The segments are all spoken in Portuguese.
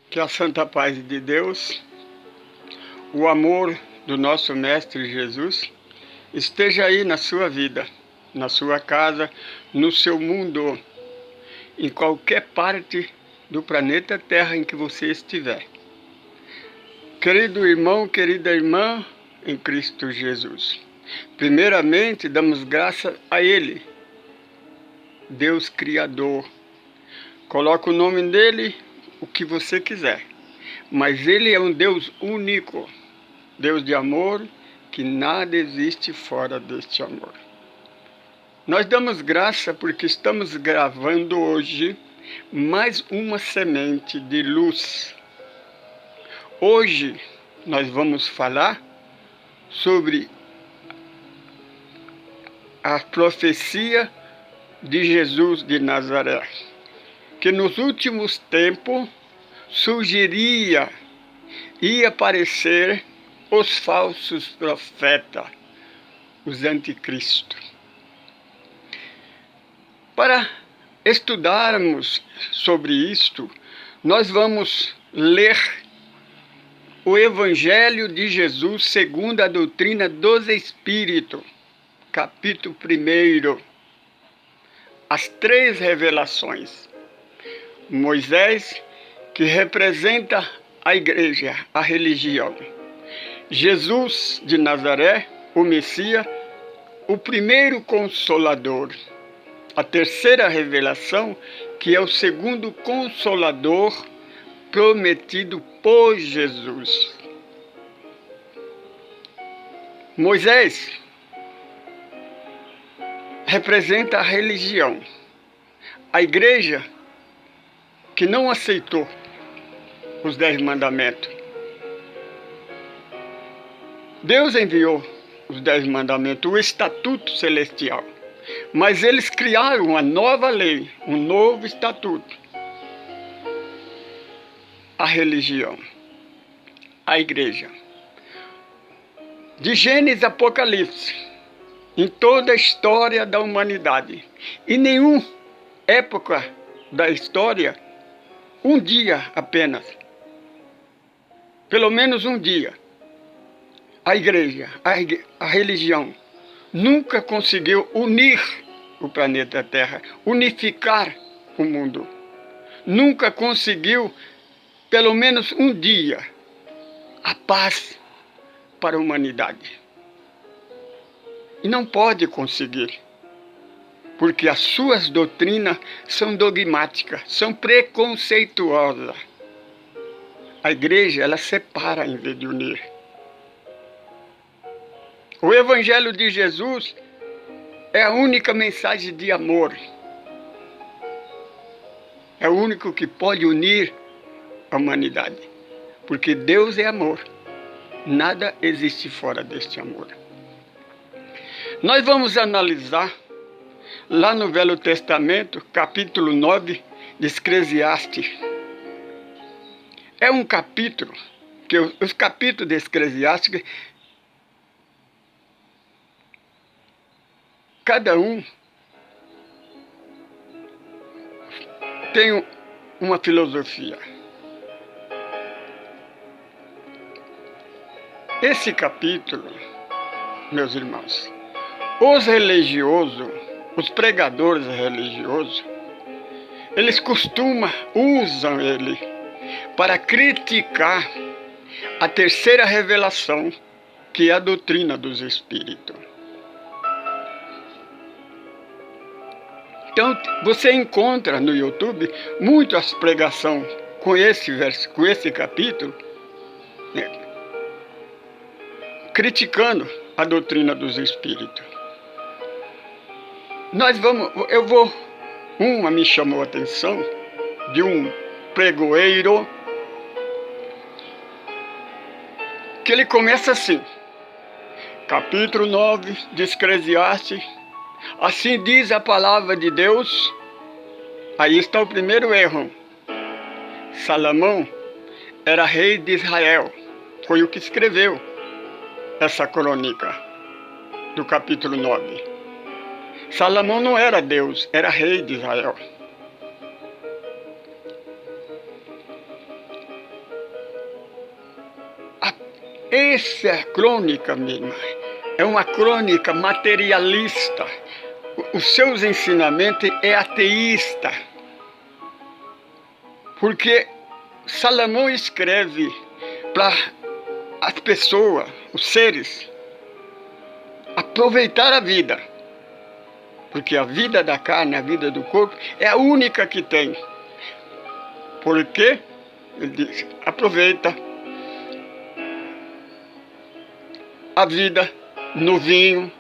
Que a santa paz de Deus, o amor do nosso Mestre Jesus, esteja aí na sua vida, na sua casa, no seu mundo, em qualquer parte do planeta Terra em que você estiver. Querido irmão, querida irmã, em Cristo Jesus. Primeiramente, damos graça a Ele, Deus Criador. Coloca o nome dele, o que você quiser. Mas Ele é um Deus único, Deus de amor, que nada existe fora deste amor. Nós damos graça porque estamos gravando hoje mais uma semente de luz. Hoje nós vamos falar sobre a profecia de Jesus de Nazaré, que nos últimos tempos surgiria, ia aparecer os falsos profetas, os anticristos. Para estudarmos sobre isto, nós vamos ler o Evangelho de Jesus segundo a doutrina dos Espíritos, capítulo 1, as 3 revelações. Moisés, que representa a igreja, a religião. Jesus de Nazaré, o Messias, o primeiro Consolador. A 3ª revelação, que é o segundo Consolador prometido por Jesus. Moisés representa a religião. A igreja que não aceitou os 10 mandamentos. Deus enviou os 10 mandamentos, o estatuto celestial. Mas eles criaram uma nova lei, um novo estatuto. A religião, a igreja. De Gênesis a Apocalipse, em toda a história da humanidade. Em nenhuma época da história, um dia apenas, pelo menos um dia, a igreja, a religião, nunca conseguiu unir o planeta Terra, unificar o mundo. Nunca conseguiu, pelo menos um dia, a paz para a humanidade. E não pode conseguir, porque as suas doutrinas são dogmáticas, são preconceituosas. A igreja, ela separa em vez de unir. O Evangelho de Jesus é a única mensagem de amor. É o único que pode unir a humanidade. Porque Deus é amor. Nada existe fora deste amor. Nós vamos analisar lá no Velho Testamento, capítulo 9 de Eclesiastes. É um capítulo, que os capítulos de Eclesiastes, cada um tem uma filosofia. Esse capítulo, meus irmãos, os religiosos, os pregadores religiosos, eles usam ele para criticar a 3ª revelação, que é a doutrina dos Espíritos. Então, você encontra no YouTube muitas pregações com esse verso, com esse capítulo, né, criticando a doutrina dos Espíritos. Uma me chamou a atenção de um pregoeiro, que ele começa assim, capítulo 9 de Eclesiastes, assim diz a palavra de Deus. Aí está o primeiro erro. Salomão era rei de Israel, foi o que escreveu essa crônica do capítulo 9. Salomão não era Deus, era rei de Israel. Essa crônica, minha irmã, é uma crônica materialista. Os seus ensinamentos é ateísta. Porque Salomão escreve para as pessoas, os seres, aproveitar a vida. Porque a vida da carne, a vida do corpo, é a única que tem. Porque ele diz, aproveita a vida no vinho,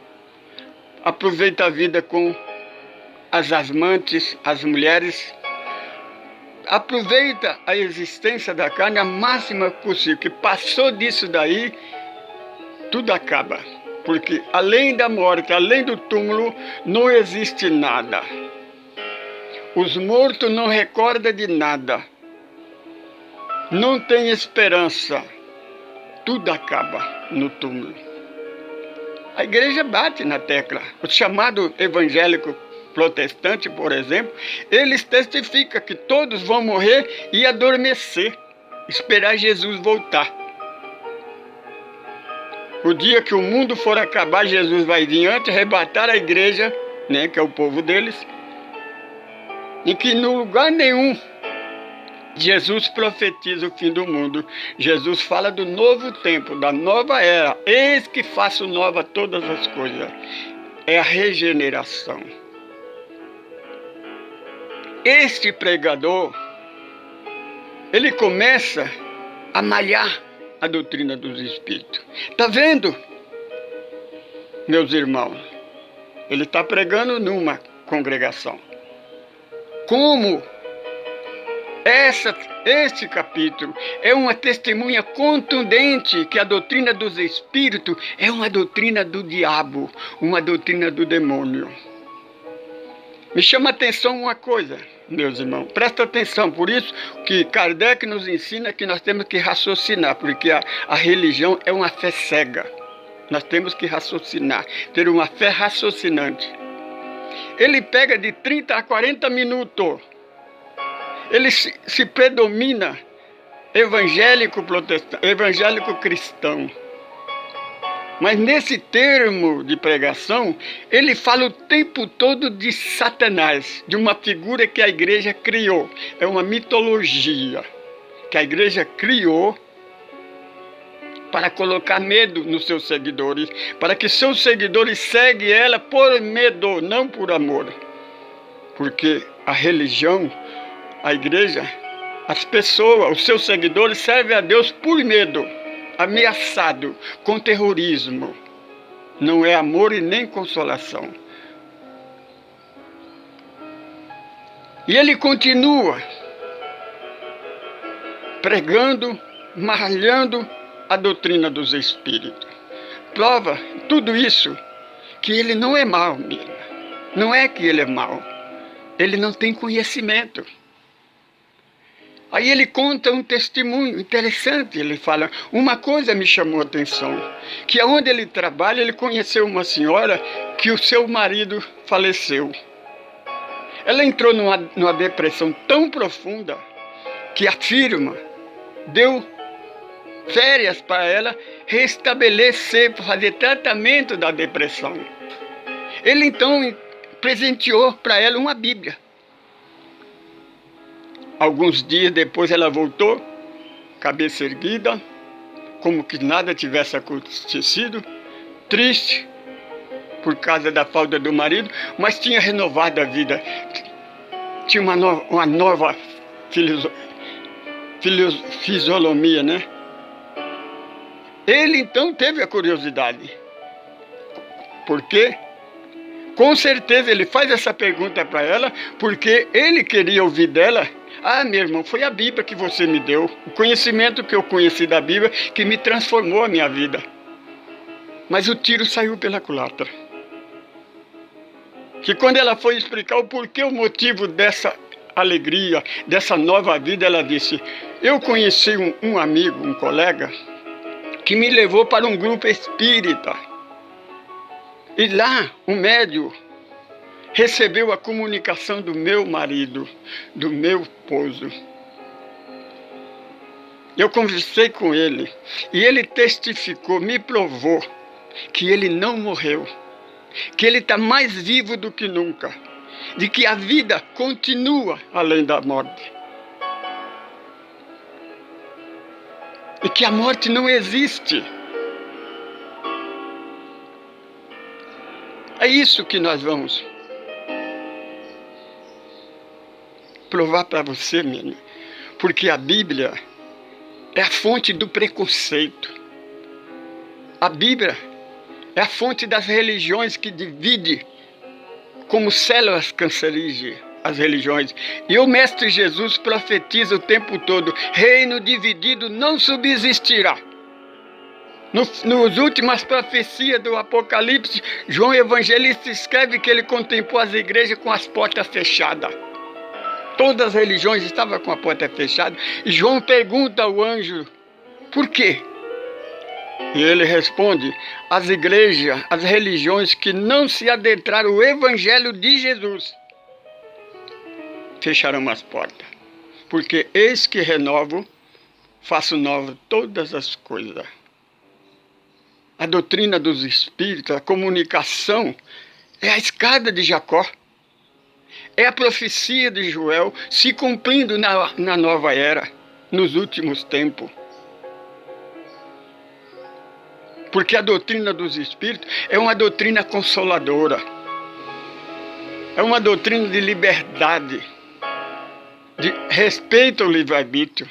aproveita a vida com as amantes, as mulheres, aproveita a existência da carne a máxima possível, que passou disso daí, tudo acaba. Porque além da morte, além do túmulo, não existe nada. Os mortos não recordam de nada. Não tem esperança. Tudo acaba no túmulo. A igreja bate na tecla. O chamado evangélico protestante, por exemplo, eles testificam que todos vão morrer e adormecer, esperar Jesus voltar. O dia que o mundo for acabar, Jesus vai vir antes, arrebatar a igreja, né, que é o povo deles, em que no lugar nenhum Jesus profetiza o fim do mundo. Jesus fala do novo tempo, da nova era. Eis que faço nova todas as coisas. É a regeneração. Este pregador, ele começa a malhar a doutrina dos Espíritos. Está vendo, meus irmãos? Ele está pregando numa congregação. Como este capítulo é uma testemunha contundente que a doutrina dos Espíritos é uma doutrina do diabo, uma doutrina do demônio. Me chama a atenção uma coisa, meus irmãos, presta atenção, por isso que Kardec nos ensina que nós temos que raciocinar, porque a religião é uma fé cega. Nós temos que raciocinar, ter uma fé raciocinante. Ele pega de 30 a 40 minutos, ele se predomina evangélico protestante, evangélico cristão. Mas nesse termo de pregação, ele fala o tempo todo de Satanás, de uma figura que a igreja criou. É uma mitologia que a igreja criou para colocar medo nos seus seguidores, para que seus seguidores seguem ela por medo, não por amor. Porque a religião, a igreja, as pessoas, os seus seguidores servem a Deus por medo. Ameaçado com terrorismo. Não é amor e nem consolação. E ele continua pregando, malhando a doutrina dos Espíritos. Prova tudo isso que ele não é mau mesmo. Não é que ele é mau. Ele não tem conhecimento. Aí ele conta um testemunho interessante, ele fala, uma coisa me chamou a atenção, que onde ele trabalha, ele conheceu uma senhora que o seu marido faleceu. Ela entrou numa depressão tão profunda que a firma deu férias para ela restabelecer, fazer tratamento da depressão. Ele então presenteou para ela uma Bíblia. Alguns dias depois ela voltou, cabeça erguida, como que nada tivesse acontecido, triste por causa da falta do marido, mas tinha renovado a vida. Tinha uma nova fisionomia, né? Ele então teve a curiosidade. Por quê? Com certeza ele faz essa pergunta para ela, porque ele queria ouvir dela. Ah, meu irmão, foi a Bíblia que você me deu, o conhecimento que eu conheci da Bíblia, que me transformou a minha vida. Mas o tiro saiu pela culatra. Que quando ela foi explicar o porquê, o motivo dessa alegria, dessa nova vida, ela disse, eu conheci um amigo, um colega, que me levou para um grupo espírita. E lá, o médium recebeu a comunicação do meu marido, do meu esposo. Eu conversei com ele e ele testificou, me provou que ele não morreu, que ele está mais vivo do que nunca, de que a vida continua além da morte. E que a morte não existe. É isso que nós vamos provar para você, minha irmã. Porque a Bíblia é a fonte do preconceito. A Bíblia é a fonte das religiões que divide como células cancerígenas as religiões. E o Mestre Jesus profetiza o tempo todo: reino dividido não subsistirá. Nas últimas profecias do Apocalipse, João Evangelista escreve que ele contemplou as igrejas com as portas fechadas. Todas as religiões estavam com a porta fechada. E João pergunta ao anjo: por quê? E ele responde: as igrejas, as religiões que não se adentraram o Evangelho de Jesus fecharão as portas. Porque eis que renovo, faço nova todas as coisas. A doutrina dos espíritos, a comunicação, é a escada de Jacó. É a profecia de Joel se cumprindo na nova era, nos últimos tempos. Porque a doutrina dos espíritos é uma doutrina consoladora. É uma doutrina de liberdade, de respeito ao livre-arbítrio.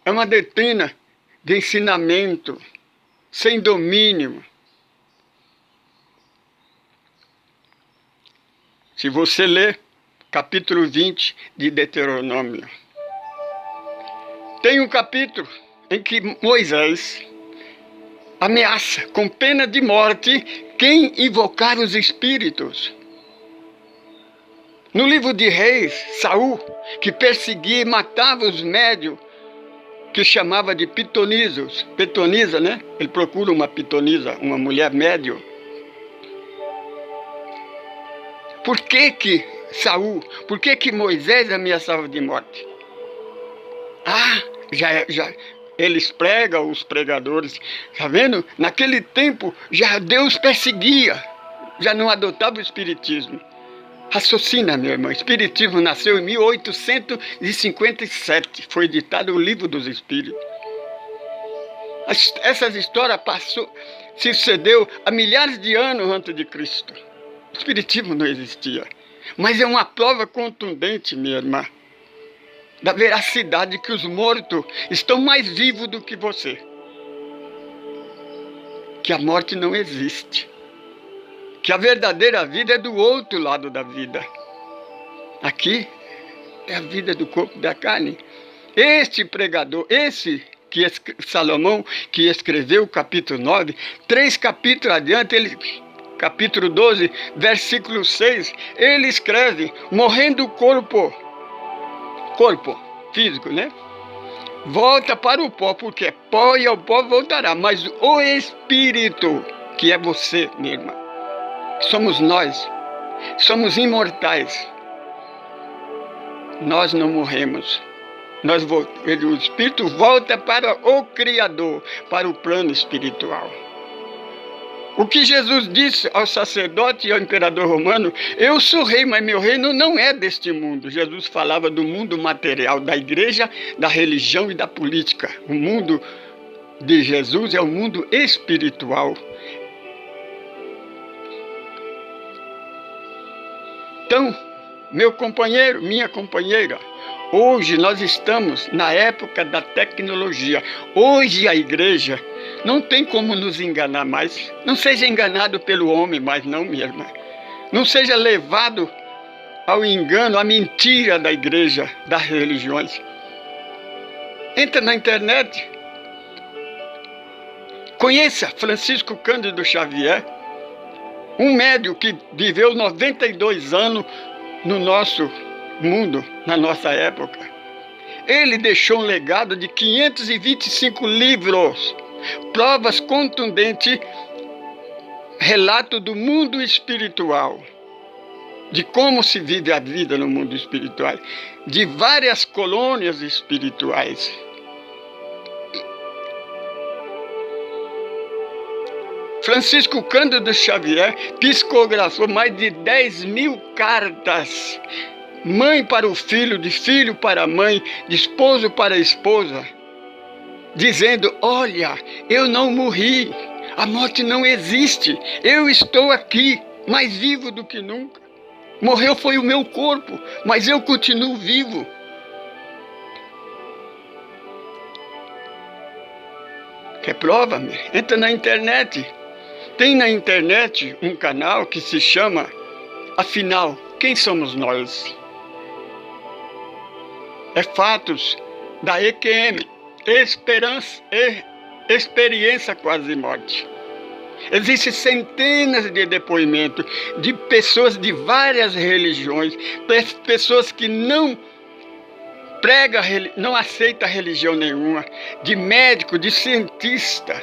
É uma doutrina de ensinamento, sem domínio. Se você ler capítulo 20 de Deuteronômio, tem um capítulo em que Moisés ameaça com pena de morte quem invocar os espíritos. No livro de Reis, Saul, que perseguia e matava os médios, que chamava de pitonisa, né? Ele procura uma pitonisa, uma mulher médio. Por que Saul, por que Moisés ameaçava de morte? Eles pregam, os pregadores, tá vendo? Naquele tempo, já Deus perseguia, já não adotava o espiritismo. Raciocina, meu irmão, o espiritismo nasceu em 1857, foi editado o Livro dos Espíritos. Essas histórias se sucedeu há milhares de anos antes de Cristo. O espiritismo não existia, mas é uma prova contundente, minha irmã, da veracidade que os mortos estão mais vivos do que você. Que a morte não existe. Que a verdadeira vida é do outro lado da vida. Aqui é a vida do corpo da carne. Este pregador, Salomão, que escreveu o capítulo 9, 3 capítulos adiante, capítulo 12, versículo 6, ele escreve: morrendo o corpo físico, né? Volta para o pó, porque pó e ao pó voltará. Mas o espírito, que é você, minha irmã, somos nós, somos imortais. Nós não morremos. O espírito volta para o Criador, para o plano espiritual. O que Jesus disse ao sacerdote e ao imperador romano: eu sou rei, mas meu reino não é deste mundo. Jesus falava do mundo material, da igreja, da religião e da política. O mundo de Jesus é o mundo espiritual. Então, meu companheiro, minha companheira, hoje nós estamos na época da tecnologia. Hoje a igreja não tem como nos enganar mais. Não seja enganado pelo homem mais não, minha irmã. Não seja levado ao engano, à mentira da igreja, das religiões. Entra na internet. Conheça Francisco Cândido Xavier, um médium que viveu 92 anos no nosso mundo, na nossa época. Ele deixou um legado de 525 livros, provas contundentes, relato do mundo espiritual, de como se vive a vida no mundo espiritual, de várias colônias espirituais. Francisco Cândido Xavier psicografou mais de 10.000 cartas. Mãe para o filho, de filho para a mãe, de esposo para a esposa. Dizendo, olha, eu não morri. A morte não existe. Eu estou aqui, mais vivo do que nunca. Morreu foi o meu corpo, mas eu continuo vivo. Quer prova? Entra na internet. Tem na internet um canal que se chama Afinal, Quem Somos Nós? É fatos da EQM, Experiência Quase Morte. Existem centenas de depoimentos de pessoas de várias religiões, pessoas que não aceitam religião nenhuma, de médico, de cientista,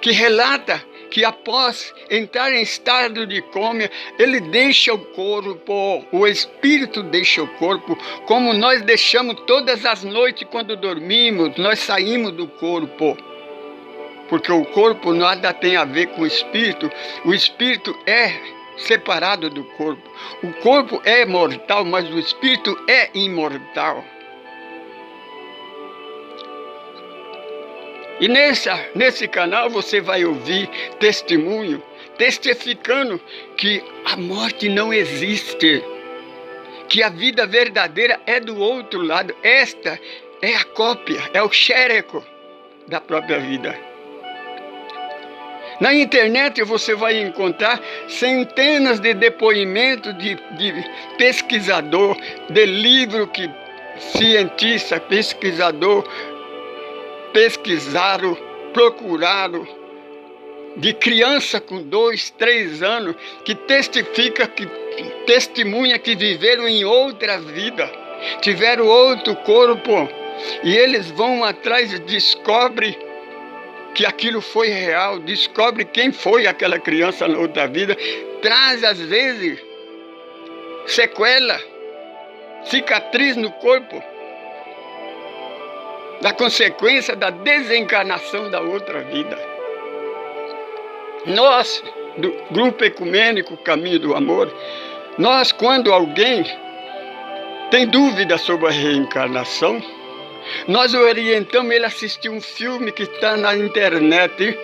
que relata que após entrar em estado de coma, ele deixa o corpo, o espírito deixa o corpo, como nós deixamos todas as noites quando dormimos, nós saímos do corpo. Porque o corpo nada tem a ver com o espírito é separado do corpo. O corpo é mortal, mas o espírito é imortal. E nesse canal você vai ouvir testemunho, testificando que a morte não existe, que a vida verdadeira é do outro lado. Esta é a cópia, é o xereco da própria vida. Na internet você vai encontrar centenas de depoimentos de pesquisador, de livro que cientista, pesquisador, pesquisaram, procuraram, de criança com 2, 3 anos, que testemunha que viveram em outra vida, tiveram outro corpo, e eles vão atrás e descobrem que aquilo foi real, descobre quem foi aquela criança na outra vida, traz às vezes sequela, cicatriz no corpo, da consequência da desencarnação da outra vida. Nós, do Grupo Ecumênico Caminho do Amor, nós, quando alguém tem dúvida sobre a reencarnação, nós orientamos ele a assistir um filme que está na internet,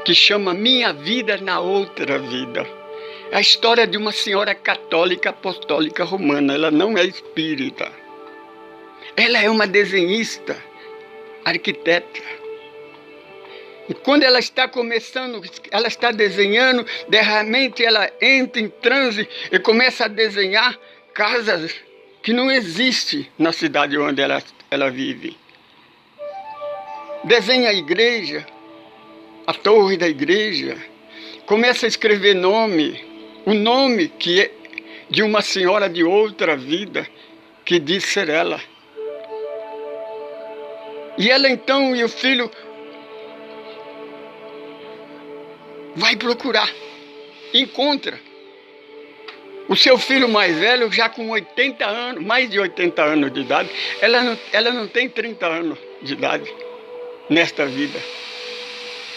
que chama Minha Vida na Outra Vida. É a história de uma senhora católica apostólica romana, ela não é espírita. Ela é uma desenhista, arquiteta. E quando ela está começando, ela está desenhando, de repente ela entra em transe e começa a desenhar casas que não existem na cidade onde ela vive. Desenha a igreja, a torre da igreja, começa a escrever o nome que é de uma senhora de outra vida, que diz ser ela. E ela então e o filho vai procurar, encontra. O seu filho mais velho, já com 80 anos, mais de 80 anos de idade, ela não tem 30 anos de idade nesta vida.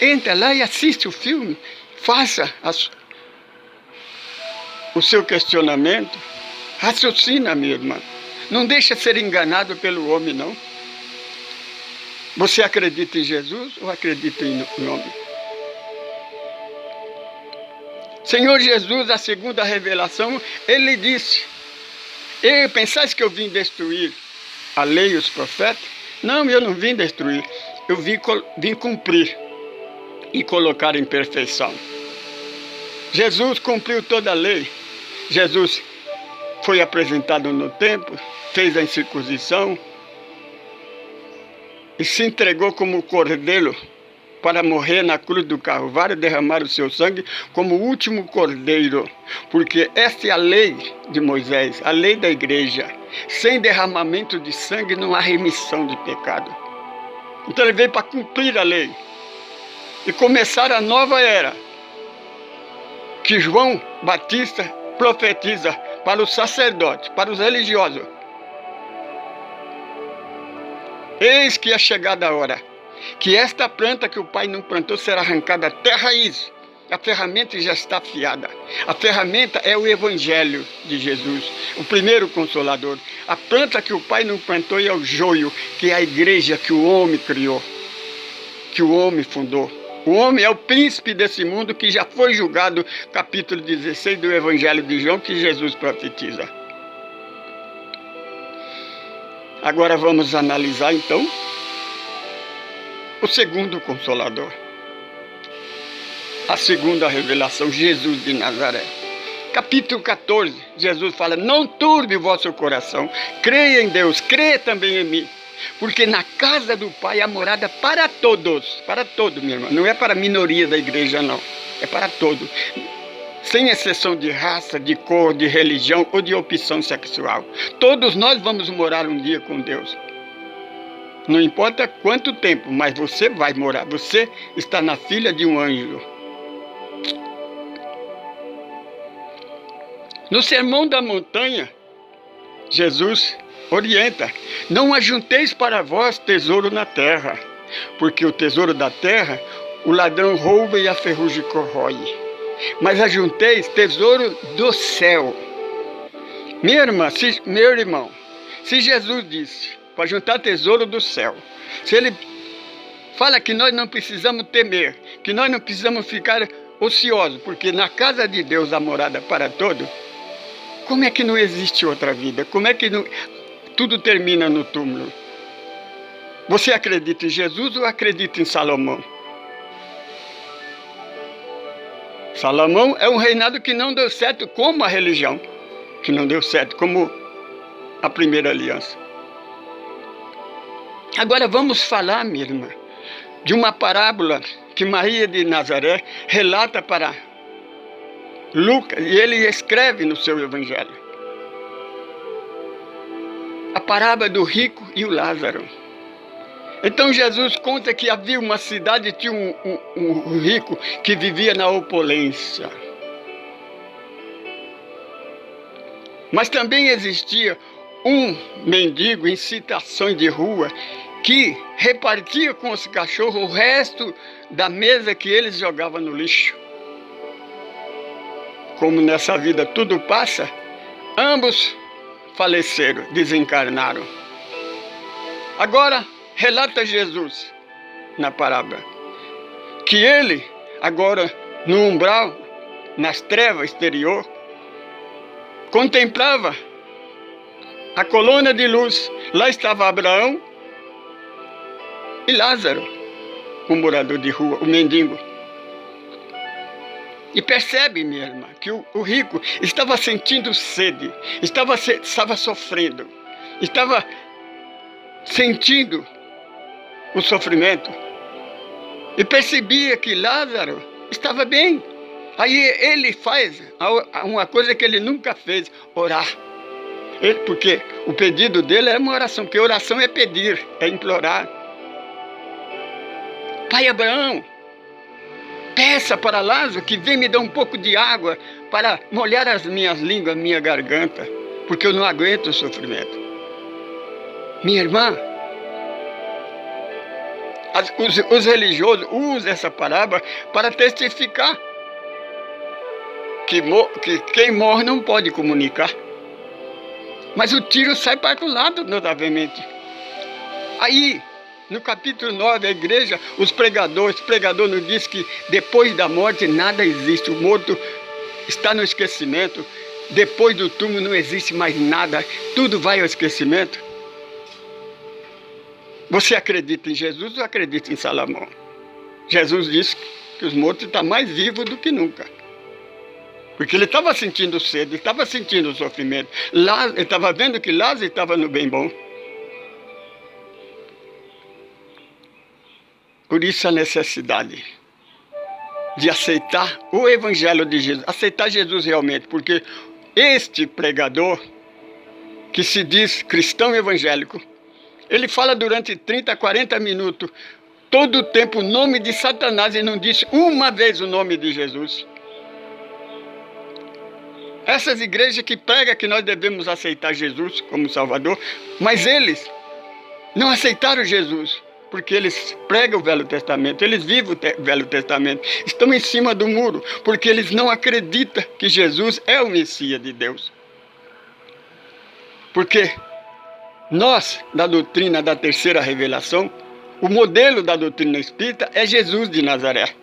Entra lá e assiste o filme, faça o seu questionamento, raciocina, minha irmã. Não deixa ser enganado pelo homem, não. Você acredita em Jesus ou acredita em homem? Senhor Jesus, a segunda revelação, ele disse: pensais que eu vim destruir a lei e os profetas? Não, eu não vim destruir, eu vim cumprir e colocar em perfeição. Jesus cumpriu toda a lei. Jesus foi apresentado no templo, fez a incircuncisão e se entregou como cordeiro para morrer na cruz do Calvário, derramar o seu sangue como o último cordeiro, porque esta é a lei de Moisés, a lei da igreja. Sem derramamento de sangue não há remissão de pecado. Então ele veio para cumprir a lei e começar a nova era, que João Batista profetiza para os sacerdotes, para os religiosos. Eis que é chegada a hora. que esta planta que o Pai não plantou será arrancada até a raiz. A ferramenta já está afiada. A ferramenta é o Evangelho de Jesus, o primeiro Consolador. A planta que o Pai não plantou é o joio, que é a igreja que o homem criou, que o homem fundou. O homem é o príncipe desse mundo que já foi julgado, capítulo 16 do Evangelho de João, que Jesus profetiza. Agora vamos analisar então o segundo Consolador. A segunda revelação, Jesus de Nazaré. Capítulo 14, Jesus fala: não turbe o vosso coração, creia em Deus, creia também em mim. Porque na casa do Pai há morada para todos, minha irmã. Não é para a minoria da igreja, não. É para todos. Sem exceção de raça, de cor, de religião ou de opção sexual. Todos nós vamos morar um dia com Deus. Não importa quanto tempo, mas você vai morar. Você está na filha de um anjo. No Sermão da Montanha, Jesus orienta: não ajunteis para vós tesouro na terra, porque o tesouro da terra o ladrão rouba e a ferrugem corrói. Mas ajunteis tesouro do céu. Minha irmã, meu irmão, se Jesus disse para juntar tesouro do céu, se ele fala que nós não precisamos temer, que nós não precisamos ficar ociosos, porque na casa de Deus há morada para todos, como é que não existe outra vida? Como é que não, tudo termina no túmulo? Você acredita em Jesus ou acredita em Salomão? Salomão é um reinado que não deu certo como a religião, que não deu certo como a primeira aliança. Agora vamos falar, minha irmã, de uma parábola que Maria de Nazaré relata para Lucas, e ele escreve no seu evangelho. A parábola do rico e o Lázaro. Então Jesus conta que havia uma cidade, tinha um rico que vivia na opulência. Mas também existia um mendigo em situações de rua que repartia com os cachorros o resto da mesa que eles jogavam no lixo. Como nessa vida tudo passa, ambos faleceram, desencarnaram. Agora, relata Jesus na parábola que ele, agora no umbral, nas trevas exterior, contemplava a coluna de luz. Lá estava Abraão e Lázaro, o morador de rua, o mendigo. E percebe, minha irmã, que o rico estava sentindo sede, estava sofrendo, estava sentindo o sofrimento. E percebia que Lázaro estava bem. Aí ele faz uma coisa que ele nunca fez: orar. Porque o pedido dele é uma oração, porque oração é pedir, é implorar. Pai Abraão, peça para Lázaro que venha me dar um pouco de água para molhar as minhas línguas, minha garganta, porque eu não aguento o sofrimento. Minha irmã, os religiosos usam essa parábola para testificar que quem morre não pode comunicar. Mas o tiro sai para o lado, notavelmente. Aí, no capítulo 9, a igreja, os pregadores nos diz que depois da morte nada existe. O morto está no esquecimento. Depois do túmulo não existe mais nada. Tudo vai ao esquecimento. Você acredita em Jesus ou acredita em Salomão? Jesus disse que os mortos estão mais vivos do que nunca. Porque ele estava sentindo sede, ele estava sentindo o sofrimento. Ele estava vendo que Lázaro estava no bem bom. Por isso a necessidade de aceitar o Evangelho de Jesus, aceitar Jesus realmente, porque este pregador, que se diz cristão evangélico, ele fala durante 30, 40 minutos, todo o tempo o nome de Satanás, e não disse uma vez o nome de Jesus. Essas igrejas que pregam que nós devemos aceitar Jesus como Salvador, mas eles não aceitaram Jesus, porque eles pregam o Velho Testamento, eles vivem o Velho Testamento, estão em cima do muro, porque eles não acreditam que Jesus é o Messias de Deus. Porque nós, da doutrina da terceira revelação, o modelo da doutrina espírita é Jesus de Nazaré.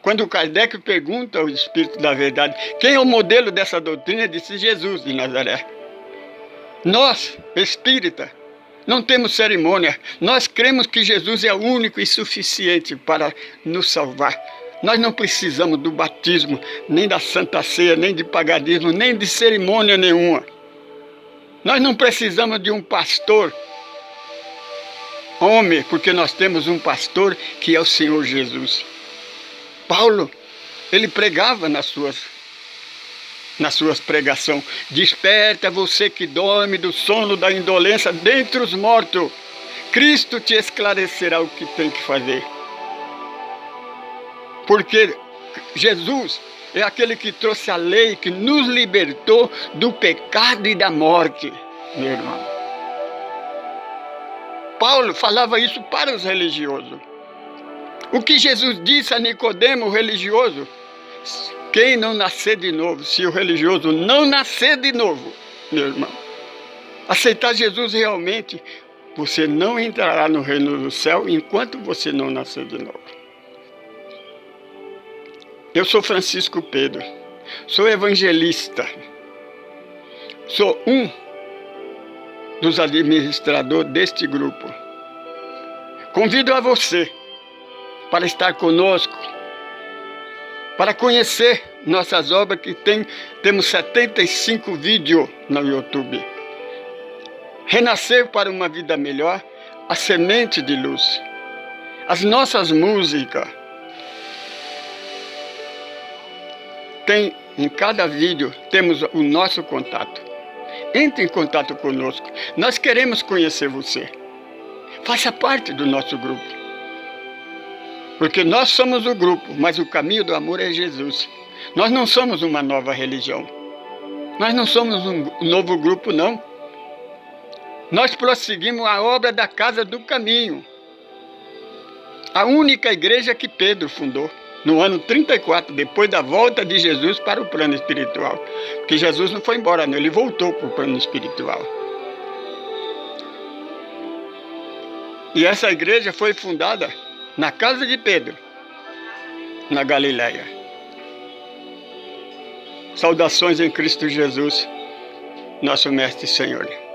Quando Kardec pergunta ao Espírito da Verdade quem é o modelo dessa doutrina, disse Jesus de Nazaré. Nós, espírita, não temos cerimônia. Nós cremos que Jesus é o único e suficiente para nos salvar. Nós não precisamos do batismo, nem da Santa Ceia, nem de paganismo, nem de cerimônia nenhuma. Nós não precisamos de um pastor homem, porque nós temos um pastor que é o Senhor Jesus. Paulo, ele pregava nas suas pregações: desperta você que dorme do sono da indolência dentre os mortos. Cristo te esclarecerá o que tem que fazer. Porque Jesus é aquele que trouxe a lei, que nos libertou do pecado e da morte, meu irmão. Paulo falava isso para os religiosos. O que Jesus disse a Nicodemo, o religioso: quem não nascer de novo, se o religioso não nascer de novo, meu irmão, aceitar Jesus realmente, você não entrará no reino do céu enquanto você não nascer de novo. Eu sou Francisco Pedro, sou evangelista, sou um dos administradores deste grupo. Convido a você para estar conosco, para conhecer nossas obras, que temos 75 vídeos no YouTube. Renascer para uma vida melhor, a semente de luz. As nossas músicas tem, em cada vídeo temos o nosso contato. Entre em contato conosco. Nós queremos conhecer você. Faça parte do nosso grupo. Porque nós somos o grupo, mas o caminho do amor é Jesus. Nós não somos uma nova religião. Nós não somos um novo grupo, não. Nós prosseguimos a obra da Casa do Caminho. A única igreja que Pedro fundou, no ano 34, depois da volta de Jesus para o plano espiritual. Porque Jesus não foi embora, não, ele voltou para o plano espiritual. E essa igreja foi fundada na casa de Pedro, na Galileia. Saudações em Cristo Jesus, nosso Mestre e Senhor.